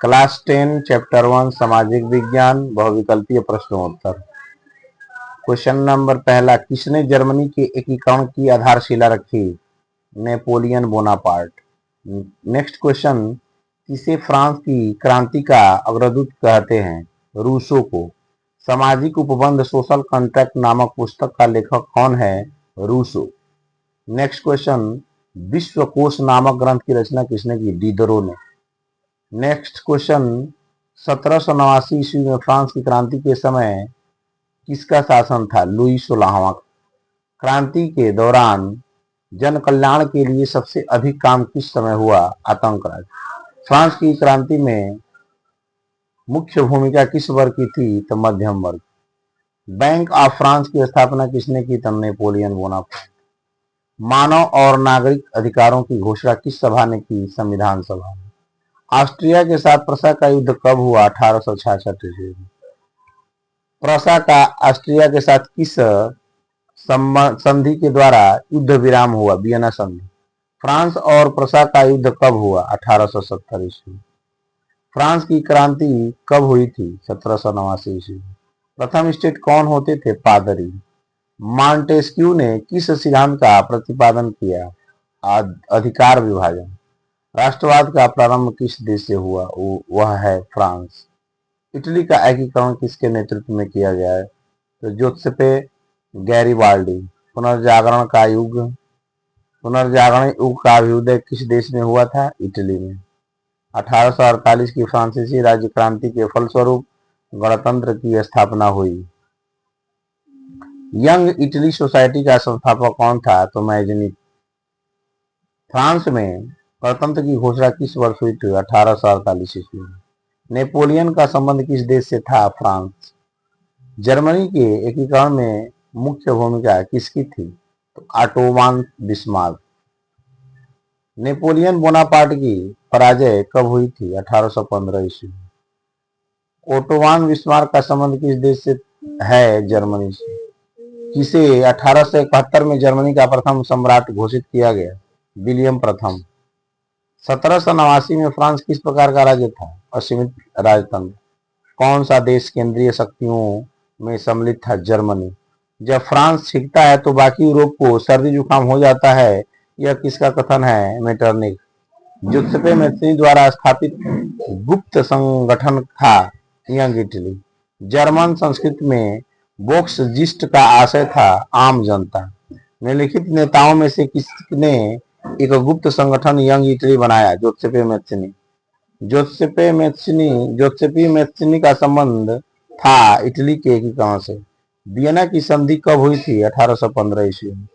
Class 10 chapter 1 सामाजिक विज्ञान बहुविकल्पीय प्रश्नोत्तर। क्वेश्चन नंबर पहला, किसने जर्मनी के एकीकरण की आधारशिला रखी? Napoleon Bonaparte. नेक्स्ट क्वेश्चन, किसे फ्रांस की क्रांति का अग्रदूत कहते हैं? रूसो को। सामाजिक उपबंध सोशल कॉन्ट्रैक्ट नामक पुस्तक का लेखक कौन है? रूसो। नेक्स्ट क्वेश्चन, विश्वकोश नामक ग्रंथ की रचना किसने की? डिडरो ने। नेक्स्ट क्वेश्चन, 1789 ईस्वी में फ्रांस की क्रांति के समय किसका शासन था? लुई 16वां। क्रांति के दौरान जन कल्याण के लिए सबसे अधिक काम किस समय हुआ? आतंकराज। फ्रांस की क्रांति में मुख्य भूमिका किस वर्ग की थी? तो मध्यम वर्ग। बैंक ऑफ फ्रांस की स्थापना किसने की? तो नेपोलियन बोनापार्ट। मानव और नागरिक अधिकारों की घोषणा किस सभा ने की? संविधान सभा। ऑस्ट्रिया के साथ प्रसा का युद्ध कब हुआ? 1866 ईस्वी में। प्रसा का ऑस्ट्रिया के साथ किस संधि के द्वारा युद्ध विराम हुआ? वियना संधि। फ्रांस और प्रसा का युद्ध कब हुआ? 1870 ईस्वी में। फ्रांस की क्रांति कब हुई थी? 1789 ईस्वी में। प्रथम स्टेट कौन होते थे? पादरी। मॉन्टेस्क्यू ने किस सिद्धांत का प्रतिपादन किया? अधिकार विभाजन। राष्ट्रवाद का प्रारंभ किस देश से हुआ? वह है फ्रांस। इटली का एकीकरण किसके नेतृत्व में किया गया है? तो जोसेपे गैरिबाल्डी। पुनर्जागरण युग का अभ्युदय किस देश में हुआ था? इटली में। 1848 की फ्रांसीसी राज्य क्रांति के फलस्वरूप गणतंत्र की स्थापना हुई। यंग इटली सोसाइटी का संस्थापक कौन था? तो मैजनी। फ्रांस में गणतंत्र की घोषणा किस वर्ष हुई थी? 1848 ईस्वी में। नेपोलियन का संबंध किस देश से था? फ्रांस। जर्मनी के एकीकरण में मुख्य भूमिका किसकी थी? तो ऑटोमान बिस्मार्क। नेपोलियन बोनापार्ट की पराजय कब हुई थी? 1815 ईस्वी में। ऑटोमान बिस्मार्क का संबंध किस देश से है? जर्मनी से। किसे 1871 में जर्मनी का प्रथम सम्राट घोषित किया गया? विलियम प्रथम। 1789 में फ्रांस किस प्रकार का राज्य था? असीमित राजतंत्र। कौन सा देश केंद्रीय शक्तियों में सम्मिलित था? जर्मनी। जब फ्रांस छिकता है तो बाकी यूरोप को सर्दी जुकाम हो जाता है, यह किसका कथन है? मेटरनिख। जुत्सेपे मैत्नी द्वारा स्थापित गुप्त संगठन था यंग इटली। जर्मन संस्कृत में वोक्स जिस्ट का आशय था आम जनता। निम्नलिखित नेताओं में से किसने एक गुप्त संगठन यंग इटली बनाया? जोसेपे मैत्नी। जोसेपी मैत्नी का संबंध था इटली के एकीकरण से। वियना की संधि कब हुई थी? 1815 ईस्वी में।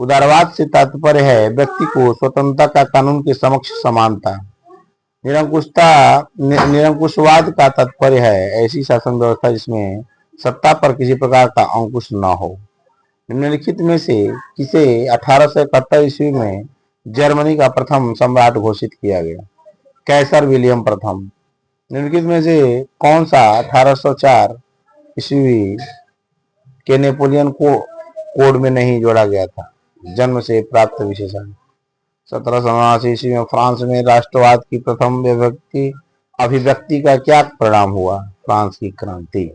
उदारवाद से तात्पर्य है व्यक्ति को स्वतंत्रता का कानून के समक्ष समानता। निरंकुशवाद का तात्पर्य है ऐसी शासन व्यवस्था जिसमें सत्ता पर किसी प्रकार का अंकुश न हो। निम्नलिखित में से किसे 1871 ईस्वी में जर्मनी का प्रथम सम्राट घोषित किया गया? कैसर विलियम प्रथम। निम्नलिखित में से कौन सा 1804 ईस्वी के नेपोलियन कोड में नहीं जोड़ा गया था? जन्म से प्राप्त विशेषण। 1789 ईस्वी में फ्रांस में राष्ट्रवाद की प्रथम अभिव्यक्ति का क्या परिणाम हुआ? फ्रांस की क्रांति।